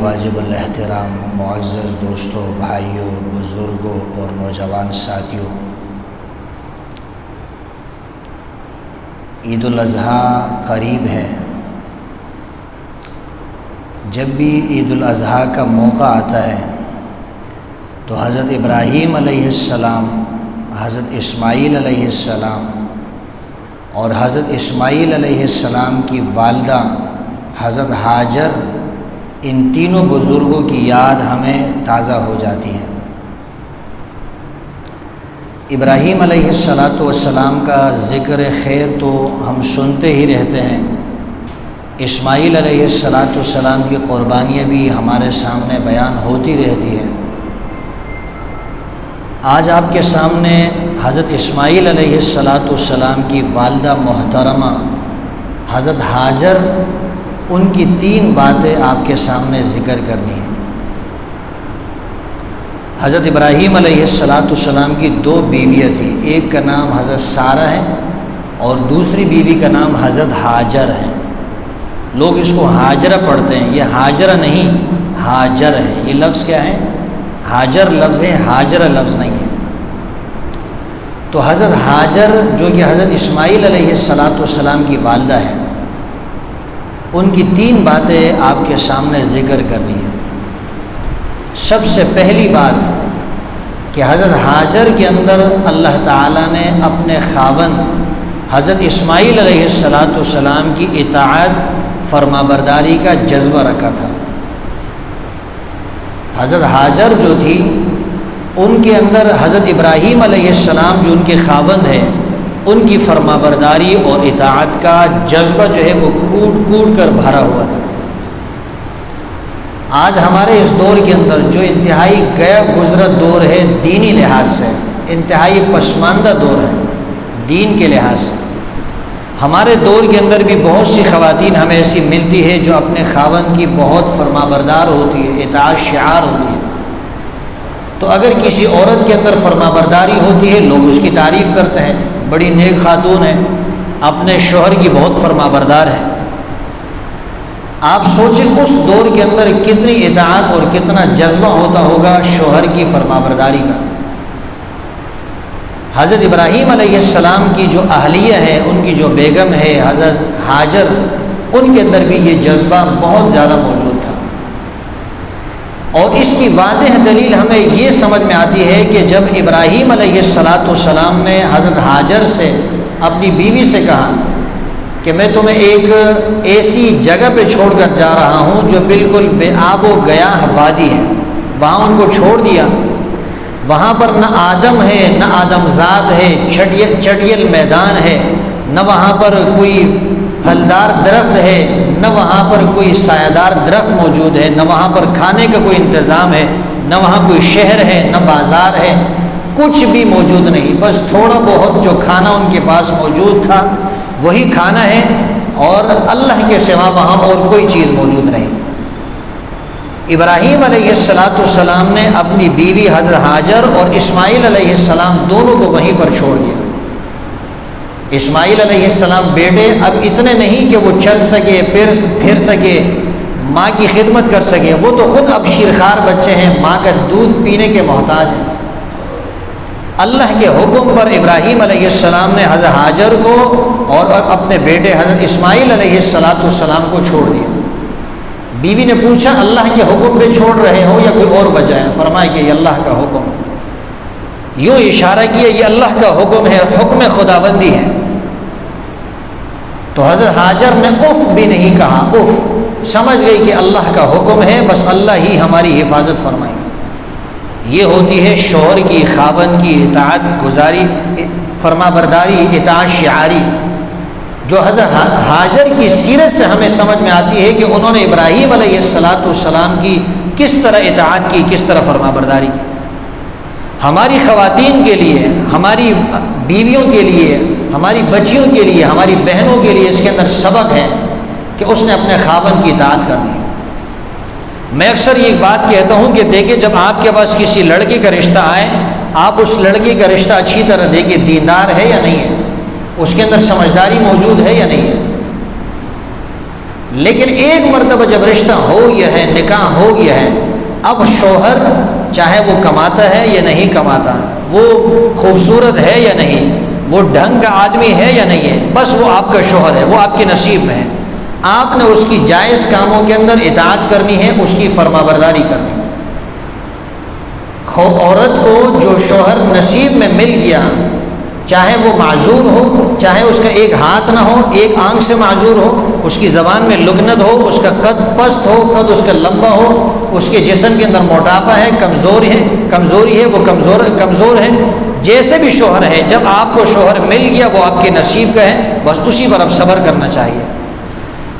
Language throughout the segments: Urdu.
واجب الاحترام معزز دوستوں، بھائیوں، بزرگوں اور نوجوان ساتھیوں، عید الاضحیٰ قریب ہے۔ جب بھی عید الاضحیٰ کا موقع آتا ہے تو حضرت ابراہیم علیہ السلام، حضرت اسماعیل علیہ السلام اور حضرت اسماعیل علیہ السلام کی والدہ حضرت ہاجر، ان تینوں بزرگوں کی یاد ہمیں تازہ ہو جاتی ہے۔ ابراہیم علیہ السلام کا ذکر خیر تو ہم سنتے ہی رہتے ہیں، اسماعیل علیہ السلام کی قربانیاں بھی ہمارے سامنے بیان ہوتی رہتی ہے۔ آج آپ کے سامنے حضرت اسماعیل علیہ السلام کی والدہ محترمہ حضرت ہاجر، ان کی 3 باتیں آپ کے سامنے ذکر کرنی ہیں۔ حضرت ابراہیم علیہ السلام کی 2 بیویاں تھیں، ایک کا نام حضرت سارہ ہے اور دوسری بیوی کا نام حضرت ہاجر ہے۔ لوگ اس کو ہاجرہ پڑھتے ہیں، یہ ہاجرہ نہیں ہاجر ہے۔ یہ لفظ کیا ہے؟ ہاجر لفظ ہے، ہاجرہ لفظ نہیں ہے۔ تو حضرت ہاجر جو کہ حضرت اسماعیل علیہ السلام کی والدہ ہے، ان کی 3 باتیں آپ کے سامنے ذکر کرنی ہے۔ سب سے پہلی بات کہ حضرت ہاجر کے اندر اللہ تعالیٰ نے اپنے خاوند حضرت اسماعیل علیہ السلام کی اطاعت، فرما برداری کا جذبہ رکھا تھا۔ حضرت ہاجر جو تھی، ان کے اندر حضرت ابراہیم علیہ السلام جو ان کے خاوند ہیں، ان کی فرما برداری اور اطاعت کا جذبہ جو ہے وہ کوٹ کوٹ کر بھرا ہوا تھا۔ آج ہمارے اس دور کے اندر جو انتہائی گیا گزرا دور ہے، دینی لحاظ سے انتہائی پسماندہ دور ہے دین کے لحاظ سے، ہمارے دور کے اندر بھی بہت سی خواتین ہمیں ایسی ملتی ہے جو اپنے خاوند کی بہت فرما بردار ہوتی ہے، اطاعت شعار ہوتی ہے۔ تو اگر کسی عورت کے اندر فرما برداری ہوتی ہے، لوگ اس کی تعریف کرتے ہیں، بڑی نیک خاتون ہے، اپنے شوہر کی بہت فرما بردار ہے۔ آپ سوچیں اس دور کے اندر کتنی اطاعت اور کتنا جذبہ ہوتا ہوگا شوہر کی فرما برداری کا۔ حضرت ابراہیم علیہ السلام کی جو اہلیہ ہے، ان کی جو بیگم ہے حضرت ہاجر، ان کے اندر بھی یہ جذبہ بہت زیادہ موجود تھا۔ اور اس کی واضح دلیل ہمیں یہ سمجھ میں آتی ہے کہ جب ابراہیم علیہ السلام نے حضرت ہاجر سے، اپنی بیوی سے کہا کہ میں تمہیں ایک ایسی جگہ پہ چھوڑ کر جا رہا ہوں جو بالکل بے آب و گیاہ وادی ہے، وہاں ان کو چھوڑ دیا۔ وہاں پر نہ آدم ہے، نہ آدم ذات ہے، چٹیل میدان ہے، نہ وہاں پر کوئی پھلدار درخت ہے، نہ وہاں پر کوئی سایہ دار درخت موجود ہے، نہ وہاں پر کھانے کا کوئی انتظام ہے، نہ وہاں کوئی شہر ہے، نہ بازار ہے، کچھ بھی موجود نہیں۔ بس تھوڑا بہت جو کھانا ان کے پاس موجود تھا وہی کھانا ہے، اور اللہ کے سوا وہاں اور کوئی چیز موجود نہیں۔ ابراہیم علیہ السلام نے اپنی بیوی حضرت ہاجر اور اسماعیل علیہ السلام دونوں کو وہیں پر چھوڑ دیا۔ اسماعیل علیہ السلام بیٹے اب اتنے نہیں کہ وہ چل سکے، پھر سکے، ماں کی خدمت کر سکے، وہ تو خود اب شیرخوار بچے ہیں، ماں کا دودھ پینے کے محتاج ہیں۔ اللہ کے حکم پر ابراہیم علیہ السلام نے حضرت ہاجر کو اور اپنے بیٹے حضرت اسماعیل علیہ السلام کو چھوڑ دیا۔ بیوی نے پوچھا اللہ کے حکم پہ چھوڑ رہے ہو یا کوئی اور وجہ ہے؟ فرمایا کہ یہ اللہ کا حکم ہے۔ یوں اشارہ کیا یہ اللہ کا حکم ہے، حکم خداوندی ہے۔ تو حضرت ہاجر نے اف بھی نہیں کہا، اف، سمجھ گئی کہ اللہ کا حکم ہے، بس اللہ ہی ہماری حفاظت فرمائے۔ یہ ہوتی ہے شوہر کی، خاوند کی اطاعت گزاری، فرما برداری، اطاعت شعاری، جو حضرت ہاجر کی سیرت سے ہمیں سمجھ میں آتی ہے کہ انہوں نے ابراہیم علیہ السلام کی کس طرح اطاعت کی، کس طرح فرما برداری کی۔ ہماری خواتین کے لیے، ہماری بیویوں کے لیے، ہماری بچیوں کے لیے، ہماری بہنوں کے لیے اس کے اندر سبق ہے کہ اس نے اپنے خاوند کی اطاعت کرنی ہے۔ میں اکثر یہ بات کہتا ہوں کہ دیکھیں جب آپ کے پاس کسی لڑکے کا رشتہ آئے، آپ اس لڑکے کا رشتہ اچھی طرح دیکھیں، دیندار ہے یا نہیں ہے، اس کے اندر سمجھداری موجود ہے یا نہیں ہے۔ لیکن ایک مرتبہ جب رشتہ ہو گیا ہے، نکاح ہو گیا ہے، اب شوہر چاہے وہ کماتا ہے یا نہیں کماتا، وہ خوبصورت ہے یا نہیں، وہ ڈھنگ کا آدمی ہے یا نہیں ہے، بس وہ آپ کا شوہر ہے، وہ آپ کے نصیب میں ہے۔ آپ نے اس کی جائز کاموں کے اندر اطاعت کرنی ہے، اس کی فرما برداری کرنی ہے۔ عورت کو جو شوہر نصیب میں مل گیا، چاہے وہ معذور ہو، چاہے اس کا ایک ہاتھ نہ ہو، ایک آنکھ سے معذور ہو، اس کی زبان میں لکنت ہو، اس کا قد پست ہو، قد اس کا لمبا ہو، اس کے جسم کے اندر موٹاپا ہے، کمزوری ہے، وہ کمزور ہے، جیسے بھی شوہر ہے، جب آپ کو شوہر مل گیا وہ آپ کے نصیب کا ہے، بس اسی پر اب صبر کرنا چاہیے۔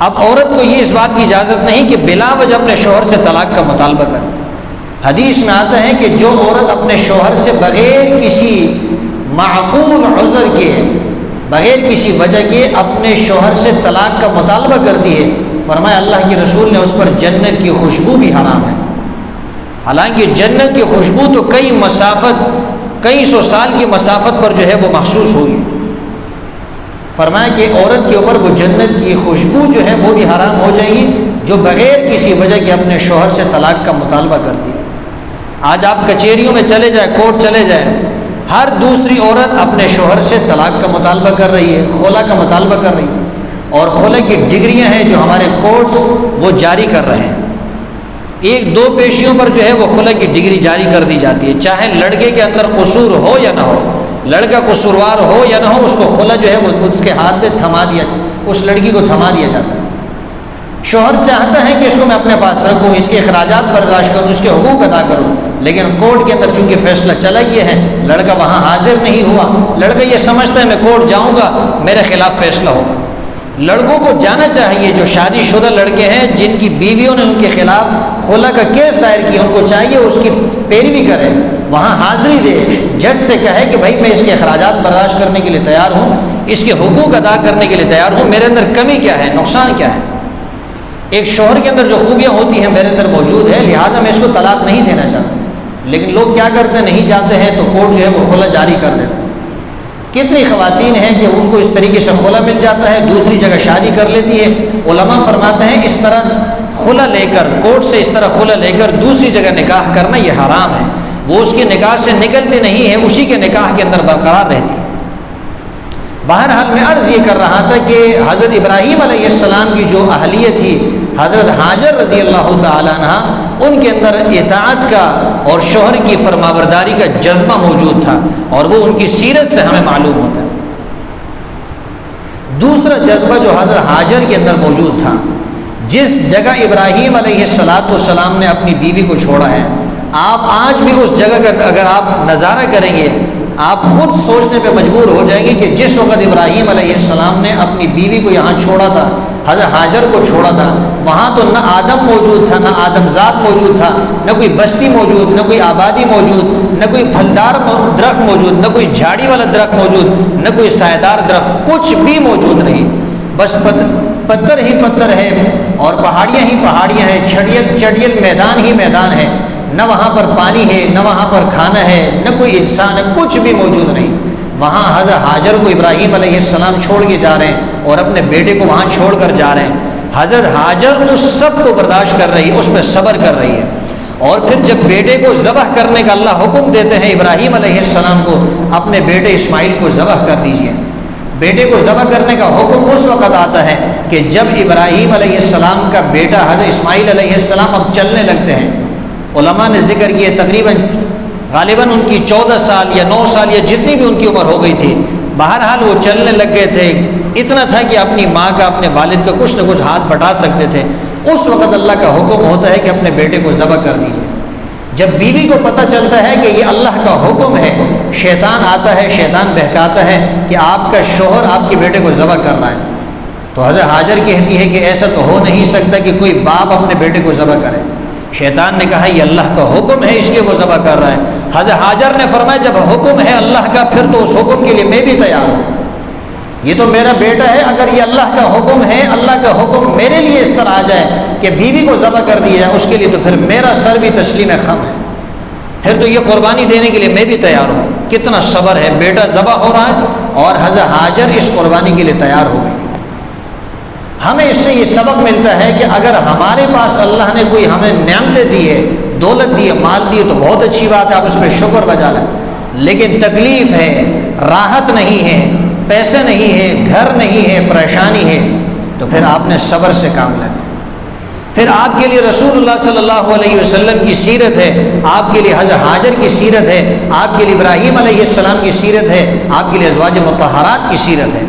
اب عورت کو یہ اس بات کی اجازت نہیں کہ بلا وجہ اپنے شوہر سے طلاق کا مطالبہ کرے۔ حدیث میں آتا ہے کہ جو عورت اپنے شوہر سے بغیر کسی معقول عذر کے، بغیر کسی وجہ کے اپنے شوہر سے طلاق کا مطالبہ کرتی ہے، فرمایا اللہ کے رسول نے اس پر جنت کی خوشبو بھی حرام ہے۔ حالانکہ جنت کی خوشبو تو کئی سو سال کی مسافت پر جو ہے وہ محسوس ہوگی۔ فرمایا کہ عورت کے اوپر وہ جنت کی خوشبو جو ہے وہ بھی حرام ہو جائے گی جو بغیر کسی وجہ کے اپنے شوہر سے طلاق کا مطالبہ کرتی ہے۔ آج آپ کچہریوں میں چلے جائیں، کورٹ چلے جائیں، ہر دوسری عورت اپنے شوہر سے طلاق کا مطالبہ کر رہی ہے، خلا کا مطالبہ کر رہی ہے، اور خلا کی ڈگریاں ہیں جو ہمارے کورٹس وہ جاری کر رہے ہیں۔ ایک دو پیشیوں پر جو ہے وہ خلا کی ڈگری جاری کر دی جاتی ہے، چاہے لڑکے کے اندر قصور ہو یا نہ ہو، لڑکا قصوروار ہو یا نہ ہو، اس کو خلا جو ہے وہ اس کے ہاتھ پہ تھما دیا، اس لڑکی کو تھما دیا جاتا ہے۔ شوہر چاہتا ہے کہ اس کو میں اپنے پاس رکھوں، اس کے اخراجات برداشت کروں، اس کے حقوق ادا کروں، لیکن کورٹ کے اندر چونکہ فیصلہ چلا گیا ہے، لڑکا وہاں حاضر نہیں ہوا، لڑکا یہ سمجھتا ہے میں کورٹ جاؤں گا میرے خلاف فیصلہ ہوگا۔ لڑکوں کو جانا چاہیے، جو شادی شدہ لڑکے ہیں جن کی بیویوں نے ان کے خلاف خلا کا کیس دائر کیا، ان کو چاہیے اس کی پیروی کرے، وہاں حاضری دے، جج سے کہے کہ بھائی میں اس کے اخراجات برداشت کرنے کے لیے تیار ہوں، اس کے حقوق ادا کرنے کے لیے تیار ہوں، میرے اندر کمی کیا ہے، نقصان کیا ہے۔ ایک شوہر کے اندر جو خوبیاں ہوتی ہیں میرے اندر موجود ہے، لہٰذا میں اس کو طلاق نہیں دینا چاہتا، لیکن لوگ کیا کرتے ہیں، نہیں جاتے ہیں تو کورٹ جو ہے وہ خلا جاری کر دیتا ہے۔ کتنی خواتین ہیں کہ ان کو اس طریقے سے خلا مل جاتا ہے، دوسری جگہ شادی کر لیتی ہے۔ علماء فرماتے ہیں اس طرح خلا لے کر، کورٹ سے اس طرح خلا لے کر دوسری جگہ نکاح کرنا یہ حرام ہے، وہ اس کے نکاح سے نکلتی نہیں ہے، اسی کے نکاح کے اندر برقرار رہتی ہے۔ بہرحال میں عرض یہ کر رہا تھا کہ حضرت ابراہیم علیہ السلام کی جو اہلیہ تھی، حضرت ہاجر رضی اللہ تعالیٰ عنہ، ان کے اندر اطاعت کا اور شوہر کی فرمانبرداری کا جذبہ موجود تھا، اور وہ ان کی سیرت سے ہمیں معلوم ہوتا ہے۔ دوسرا جذبہ جو حضرت ہاجر کے اندر موجود تھا، جس جگہ ابراہیم علیہ السلام نے اپنی بیوی کو چھوڑا ہے، آپ آج بھی اس جگہ کا اگر آپ نظارہ کریں گے، آپ خود سوچنے پہ مجبور ہو جائیں گے کہ جس وقت ابراہیم علیہ السلام نے اپنی بیوی کو یہاں چھوڑا تھا، حضرت ہاجر کو چھوڑا تھا، وہاں تو نہ آدم موجود تھا، نہ آدم ذات موجود تھا، نہ کوئی بستی موجود، نہ کوئی آبادی موجود، نہ کوئی پھلدار درخت موجود، نہ کوئی جھاڑی والا درخت موجود، نہ کوئی سایہ دار درخت، کچھ بھی موجود نہیں، بس پتھر ہی پتھر ہے اور پہاڑیاں ہی پہاڑیاں ہیں، چڑیل میدان ہی میدان ہے، نہ وہاں پر پانی ہے، نہ وہاں پر کھانا ہے، نہ کوئی انسان ہے، کچھ بھی موجود نہیں۔ وہاں حضرت ہاجر کو ابراہیم علیہ السلام چھوڑ کے جا رہے ہیں اور اپنے بیٹے کو وہاں چھوڑ کر جا رہے ہیں۔ حضرت ہاجر اس سب کو برداشت کر رہی ہے، اس پہ صبر کر رہی ہے، اور پھر جب بیٹے کو ذبح کرنے کا اللہ حکم دیتے ہیں ابراہیم علیہ السلام کو، اپنے بیٹے اسماعیل کو ذبح کر دیجیے، بیٹے کو ذبح کرنے کا حکم اس وقت آتا ہے کہ جب ابراہیم علیہ السلام کا بیٹا حضرت اسماعیل علیہ السلام اب چلنے لگتے ہیں۔ علماء نے ذکر کیے غالباً ان کی 14 سال یا 9 سال یا جتنی بھی ان کی عمر ہو گئی تھی، بہرحال وہ چلنے لگ گئے تھے، اتنا تھا کہ اپنی ماں کا، اپنے والد کا کچھ نہ کچھ ہاتھ بٹا سکتے تھے۔ اس وقت اللہ کا حکم ہوتا ہے کہ اپنے بیٹے کو ذبح کر دیجیے۔ جب بیوی کو پتہ چلتا ہے کہ یہ اللہ کا حکم ہے، شیطان آتا ہے، شیطان بہکاتا ہے کہ آپ کا شوہر آپ کے بیٹے کو ذبح کر رہا ہے، تو حضرت ہاجر کہتی ہے کہ ایسا تو ہو نہیں سکتا کہ کوئی باپ اپنے بیٹے کو ذبح کرے۔ شیطان نے کہا یہ اللہ کا حکم ہے، اس لیے وہ ذبح کر رہا ہے۔ حضرت ہاجر نے فرمایا جب حکم ہے اللہ کا، پھر تو اس حکم کے لیے میں بھی تیار ہوں، یہ تو میرا بیٹا ہے، اگر یہ اللہ کا حکم ہے، اللہ کا حکم میرے لیے اس طرح آ جائے کہ بیوی کو ذبح کر دیا جائے، اس کے لیے تو پھر میرا سر بھی تسلیم خم ہے، پھر تو یہ قربانی دینے کے لیے میں بھی تیار ہوں۔ کتنا صبر ہے، بیٹا ذبح ہو رہا ہے اور حضرت ہاجر اس قربانی کے لیے تیار ہو گئی۔ ہمیں اس سے یہ سبق ملتا ہے کہ اگر ہمارے پاس اللہ نے کوئی ہمیں نعمتیں دی ہے، دولت دی ہے، مال دی ہے، تو بہت اچھی بات ہے، آپ اس پہ شکر بجا لیں۔ لیکن تکلیف ہے، راحت نہیں ہے، پیسے نہیں ہے، گھر نہیں ہے، پریشانی ہے، تو پھر آپ نے صبر سے کام لینا۔ پھر آپ کے لیے رسول اللہ صلی اللہ علیہ وسلم کی سیرت ہے، آپ کے لیے حضرت ہاجر کی سیرت ہے، آپ کے لیے ابراہیم علیہ السلام کی سیرت ہے، آپ کے لیے ازواج مطہرات کی سیرت ہے۔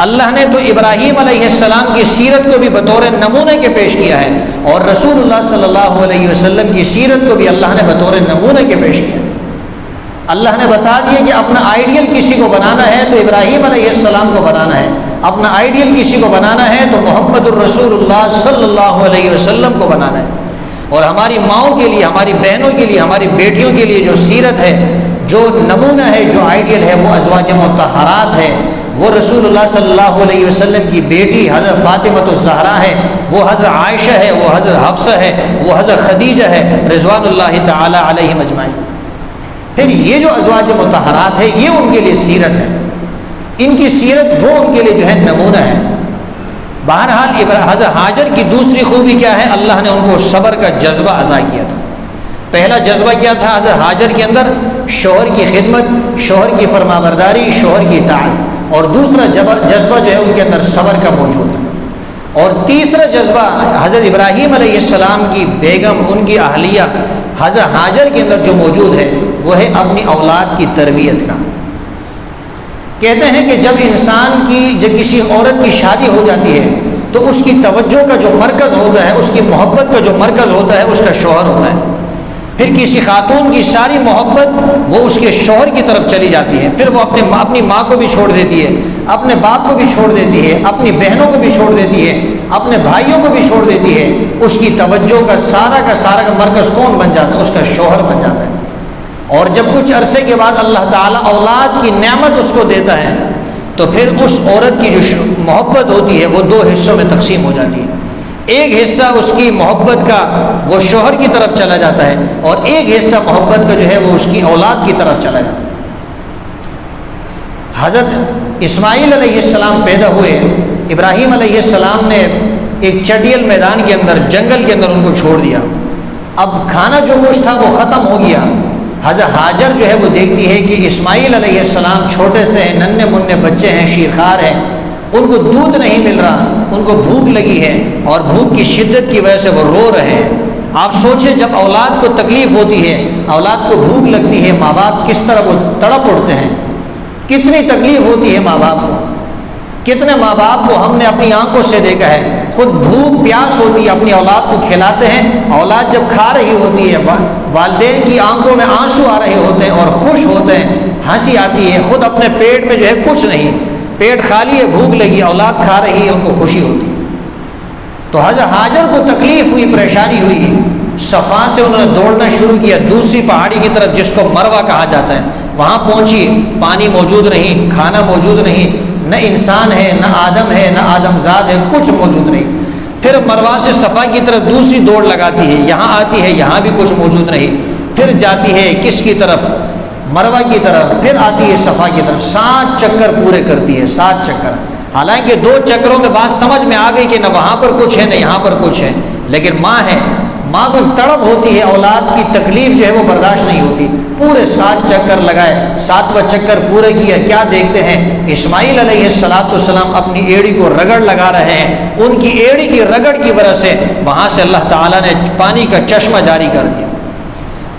اللہ نے تو ابراہیم علیہ السلام کی سیرت کو بھی بطور نمونے کے پیش کیا ہے، اور رسول اللہ صلی اللہ علیہ وسلم کی سیرت کو بھی اللہ نے بطور نمونے کے پیش کیا ہے۔ اللہ نے بتا دیا کہ اپنا آئیڈیل کسی کو بنانا ہے تو ابراہیم علیہ السلام کو بنانا ہے، اپنا آئیڈیل کسی کو بنانا ہے تو محمد الرسول اللہ صلی اللہ علیہ وسلم کو بنانا ہے۔ اور ہماری ماؤں کے لیے، ہماری بہنوں کے لیے، ہماری بیٹیوں کے لیے جو سیرت ہے، جو نمونہ ہے، جو آئیڈیل ہے، وہ ازواج مطہرات ہے، وہ رسول اللہ صلی اللہ علیہ وسلم کی بیٹی حضرت فاطمۃ الزہرا ہے، وہ حضرت عائشہ ہے، وہ حضرت حفصہ ہے، وہ حضرت خدیجہ ہے، رضوان اللہ تعالی علیہم اجمعین۔ پھر یہ جو ازواج مطہرات ہے، یہ ان کے لیے سیرت ہے، ان کی سیرت وہ ان کے لیے جو ہے نمونہ ہے۔ بہرحال حضرت ہاجر کی دوسری خوبی کیا ہے؟ اللہ نے ان کو صبر کا جذبہ عطا کیا تھا۔ پہلا جذبہ کیا تھا حضرت ہاجر کے اندر؟ شوہر کی خدمت، شوہر کی فرمانبرداری، شوہر کی اطاعت، اور دوسرا جذبہ جو ہے ان کے اندر صبر کا موجود ہے۔ اور تیسرا جذبہ حضرت ابراہیم علیہ السلام کی بیگم، ان کی اہلیہ حضرت ہاجر کے اندر جو موجود ہے، وہ ہے اپنی اولاد کی تربیت کا۔ کہتے ہیں کہ جب کسی عورت کی شادی ہو جاتی ہے تو اس کی توجہ کا جو مرکز ہوتا ہے، اس کی محبت کا جو مرکز ہوتا ہے، اس کا شوہر ہوتا ہے۔ پھر کسی خاتون کی ساری محبت وہ اس کے شوہر کی طرف چلی جاتی ہے، پھر وہ اپنی ماں کو بھی چھوڑ دیتی ہے، اپنے باپ کو بھی چھوڑ دیتی ہے، اپنی بہنوں کو بھی چھوڑ دیتی ہے، اپنے بھائیوں کو بھی چھوڑ دیتی ہے۔ اس کی توجہ کا سارا کا مرکز کون بن جاتا ہے؟ اس کا شوہر بن جاتا ہے۔ اور جب کچھ عرصے کے بعد اللہ تعالیٰ اولاد کی نعمت اس کو دیتا ہے تو پھر اس عورت کی جو محبت ہوتی ہے وہ دو حصوں میں تقسیم ہو جاتی ہے۔ ایک حصہ اس کی محبت کا وہ شوہر کی طرف چلا جاتا ہے، اور ایک حصہ محبت کا جو ہے وہ اس کی اولاد کی طرف چلا جاتا ہے۔ حضرت اسماعیل علیہ السلام پیدا ہوئے، ابراہیم علیہ السلام نے ایک چٹیل میدان کے اندر، جنگل کے اندر ان کو چھوڑ دیا۔ اب کھانا جو کچھ تھا وہ ختم ہو گیا۔ حضرت ہاجر جو ہے وہ دیکھتی ہے کہ اسماعیل علیہ السلام چھوٹے سے ہیں، ننھے منھے بچے ہیں، شیرخوار ہیں، ان کو دودھ نہیں مل رہا، ان کو بھوک لگی ہے، اور بھوک کی شدت کی وجہ سے وہ رو رہے ہیں۔ آپ سوچیں جب اولاد کو تکلیف ہوتی ہے، اولاد کو بھوک لگتی ہے، ماں باپ کس طرح وہ تڑپ اٹھتے ہیں، کتنی تکلیف ہوتی ہے ماں باپ کو۔ کتنے ماں باپ کو ہم نے اپنی آنکھوں سے دیکھا ہے، خود بھوک پیاس ہوتی ہے، اپنی اولاد کو کھلاتے ہیں، اولاد جب کھا رہی ہوتی ہے، والدین کی آنکھوں میں آنسو آ رہے ہوتے ہیں اور خوش ہوتے ہیں، ہنسی آتی ہے، خود اپنے پیٹ میں جو ہے کچھ نہیں، پیٹ خالی ہے، بھوک لگی، اولاد کھا رہی ہے، ان کو خوشی ہوتی ہے۔ تو حضرت ہاجر کو تکلیف ہوئی، پریشانی ہوئی، صفا سے انہوں نے دوڑنا شروع کیا دوسری پہاڑی کی طرف جس کو مروہ کہا جاتا ہے۔ وہاں پہنچی، پانی موجود نہیں، کھانا موجود نہیں، نہ انسان ہے، نہ آدم ہے، نہ آدم زاد ہے، کچھ موجود نہیں۔ پھر مروہ سے صفا کی طرف دوسری دوڑ لگاتی ہے، یہاں آتی ہے، یہاں بھی کچھ موجود نہیں، پھر جاتی ہے کس کی طرف؟ مروہ کی طرف، پھر آتی ہے صفا کی طرف، 7 چکر پورے کرتی ہے، 7 چکر۔ حالانکہ 2 چکروں میں بات سمجھ میں آ گئی کہ نہ وہاں پر کچھ ہے نہ یہاں پر کچھ ہے، لیکن ماں ہے، ماں کو تڑپ ہوتی ہے، اولاد کی تکلیف جو ہے وہ برداشت نہیں ہوتی۔ پورے 7 چکر لگائے، 7واں چکر پورے کیا، کیا دیکھتے ہیں؟ اسماعیل علیہ السلام اپنی ایڑی کو رگڑ لگا رہے ہیں، ان کی ایڑی کی رگڑ کی وجہ سے وہاں سے اللہ تعالیٰ نے پانی کا چشمہ جاری کر دیا۔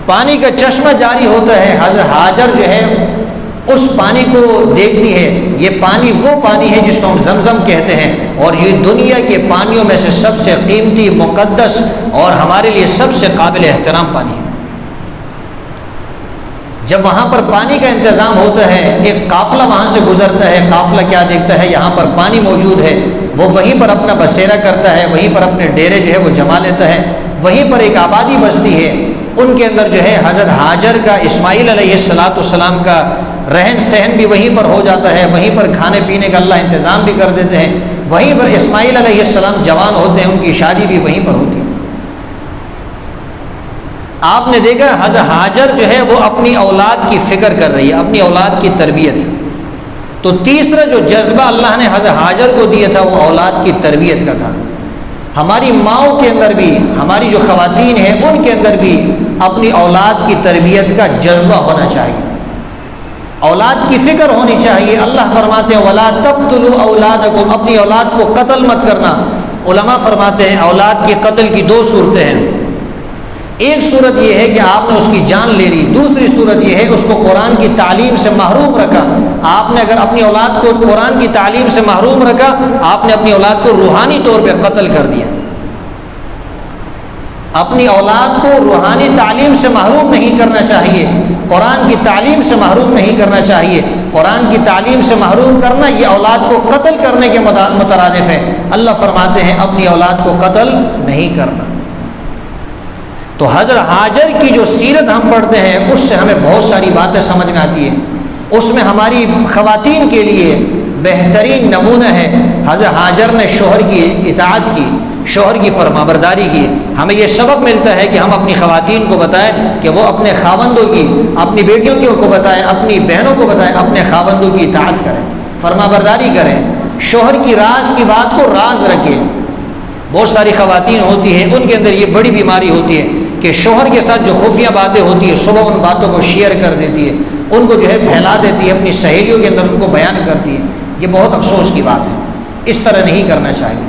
پانی کا چشمہ جاری ہوتا ہے، حضرت ہاجر جو ہے اس پانی کو دیکھتی ہے، یہ پانی وہ پانی ہے جس کو ہم زمزم کہتے ہیں، اور یہ دنیا کے پانیوں میں سے سب سے قیمتی، مقدس اور ہمارے لیے سب سے قابل احترام پانی ہے۔ جب وہاں پر پانی کا انتظام ہوتا ہے، ایک قافلہ وہاں سے گزرتا ہے، قافلہ کیا دیکھتا ہے؟ یہاں پر پانی موجود ہے، وہ وہیں پر اپنا بسیرا کرتا ہے، وہیں پر اپنے ڈیرے جو ہے وہ جما لیتا ہے، وہیں پر ایک آبادی بستی ہے، ان کے اندر جو ہے حضرت ہاجر کا، اسماعیل علیہ السلام کا رہن سہن بھی وہیں پر ہو جاتا ہے، وہیں پر کھانے پینے کا اللہ انتظام بھی کر دیتے ہیں، وہیں پر اسماعیل علیہ السلام جوان ہوتے ہیں، ان کی شادی بھی وہیں پر ہوتی ہے۔ آپ نے دیکھا حضرت ہاجر جو ہے وہ اپنی اولاد کی فکر کر رہی ہے، اپنی اولاد کی تربیت۔ تو تیسرا جو جذبہ اللہ نے حضرت ہاجر کو دیا تھا وہ اولاد کی تربیت کا تھا۔ ہماری ماؤں کے اندر بھی، ہماری جو خواتین ہیں ان کے اندر بھی اپنی اولاد کی تربیت کا جذبہ ہونا چاہیے، اولاد کی فکر ہونی چاہیے۔ اللہ فرماتے ہیں وَلَا تَقْتُلُوا أَوْلَادَكُمْ، اپنی اولاد کو قتل مت کرنا۔ علماء فرماتے ہیں اولاد کی قتل کی دو صورتیں ہیں، ایک صورت یہ ہے کہ آپ نے اس کی جان لے لی، دوسری صورت یہ ہے اس کو قرآن کی تعلیم سے محروم رکھا۔ آپ نے اگر اپنی اولاد کو قرآن کی تعلیم سے محروم رکھا، آپ نے اپنی اولاد کو روحانی طور پہ قتل کر دیا۔ اپنی اولاد کو روحانی تعلیم سے محروم نہیں کرنا چاہیے، قرآن کی تعلیم سے محروم نہیں کرنا چاہیے۔ قرآن کی تعلیم سے محروم کرنا یہ اولاد کو قتل کرنے کے مترادف ہے۔ اللہ فرماتے ہیں اپنی اولاد کو قتل نہیں کرنا۔ تو حضرت ہاجر کی جو سیرت ہم پڑھتے ہیں اس سے ہمیں بہت ساری باتیں سمجھ میں آتی ہیں۔ اس میں ہماری خواتین کے لیے بہترین نمونہ ہے، حضرت ہاجر نے شوہر کی اطاعت کی، شوہر کی فرمانبرداری کی۔ ہمیں یہ سبق ملتا ہے کہ ہم اپنی خواتین کو بتائیں کہ وہ اپنے خاوندوں کی، اپنی بیٹیوں کو بتائیں، اپنی بہنوں کو بتائیں اپنے خاوندوں کی اطاعت کریں، فرمانبرداری کریں، شوہر کی راز کی بات کو راز رکھیں۔ بہت ساری خواتین ہوتی ہیں ان کے اندر یہ بڑی بیماری ہوتی ہے کہ شوہر کے ساتھ جو خفیہ باتیں ہوتی ہیں صبح ان باتوں کو شیئر کر دیتی ہے، ان کو جو ہے پھیلا دیتی ہے، اپنی سہیلیوں کے اندر ان کو بیان کرتی ہے۔ یہ بہت افسوس کی بات ہے، اس طرح نہیں کرنا چاہیے۔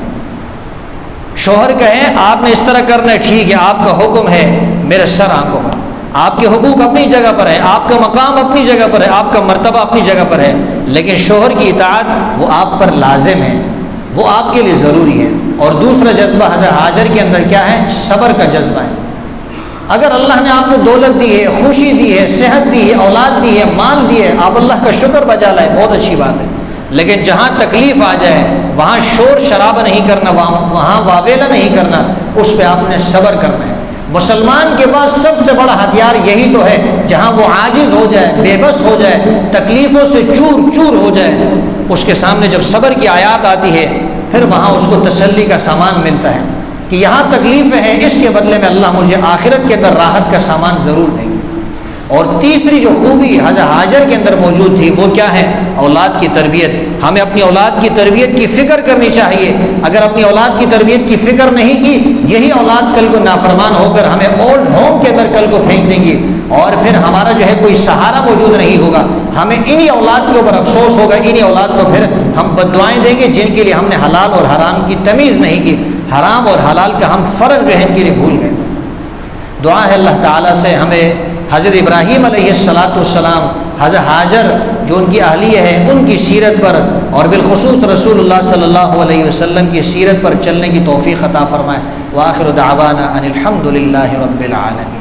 شوہر کہیں آپ نے اس طرح کرنا ہے، ٹھیک ہے، آپ کا حکم ہے میرے سر آنکھوں پر، آپ کے حقوق اپنی جگہ پر ہے، آپ کا مقام اپنی جگہ پر ہے، آپ کا مرتبہ اپنی جگہ پر ہے، لیکن شوہر کی اطاعت وہ آپ پر لازم ہے، وہ آپ کے لیے ضروری ہے۔ اور دوسرا جذبہ حضرت ہاجر کے اندر کیا ہے؟ صبر کا جذبہ ہے۔ اگر اللہ نے آپ کو دولت دی ہے، خوشی دی ہے، صحت دی ہے، اولاد دی ہے، مال دی ہے، آپ اللہ کا شکر بجا لائیں، بہت اچھی بات ہے، لیکن جہاں تکلیف آ جائے وہاں شور شرابہ نہیں کرنا، وہاں واویلا نہیں کرنا، اس پہ آپ نے صبر کرنا ہے۔ مسلمان کے پاس سب سے بڑا ہتھیار یہی تو ہے، جہاں وہ عاجز ہو جائے، بے بس ہو جائے، تکلیفوں سے چور چور ہو جائے، اس کے سامنے جب صبر کی آیات آتی ہے پھر وہاں اس کو تسلی کا سامان ملتا ہے کہ یہاں تکلیفیں ہیں، اس کے بدلے میں اللہ مجھے آخرت کے اندر راحت کا سامان ضرور دیں گے۔ اور تیسری جو خوبی حضرت ہاجر کے اندر موجود تھی وہ کیا ہے؟ اولاد کی تربیت۔ ہمیں اپنی اولاد کی تربیت کی فکر کرنی چاہیے۔ اگر اپنی اولاد کی تربیت کی فکر نہیں کی، یہی اولاد کل کو نافرمان ہو کر ہمیں اولڈ ہوم کے اندر کل کو پھینک دیں گی، اور پھر ہمارا جو ہے کوئی سہارا موجود نہیں ہوگا۔ ہمیں انہی اولاد کے اوپر افسوس ہوگا، انہی اولاد کو پھر ہم بددعائیں دیں گے جن کے لیے ہم نے حلال اور حرام کی تمیز نہیں کی، حرام اور حلال کا ہم فرق رہن کے لیے بھول گئے۔ دعا ہے اللہ تعالیٰ سے ہمیں حضرت ابراہیم علیہ السلام، حضرت ہاجر جو ان کی اہلیہ ہے ان کی سیرت پر، اور بالخصوص رسول اللہ صلی اللہ علیہ وسلم کی سیرت پر چلنے کی توفیق عطا فرمائے۔ وآخر دعوانا ان الحمد للہ رب العالمین۔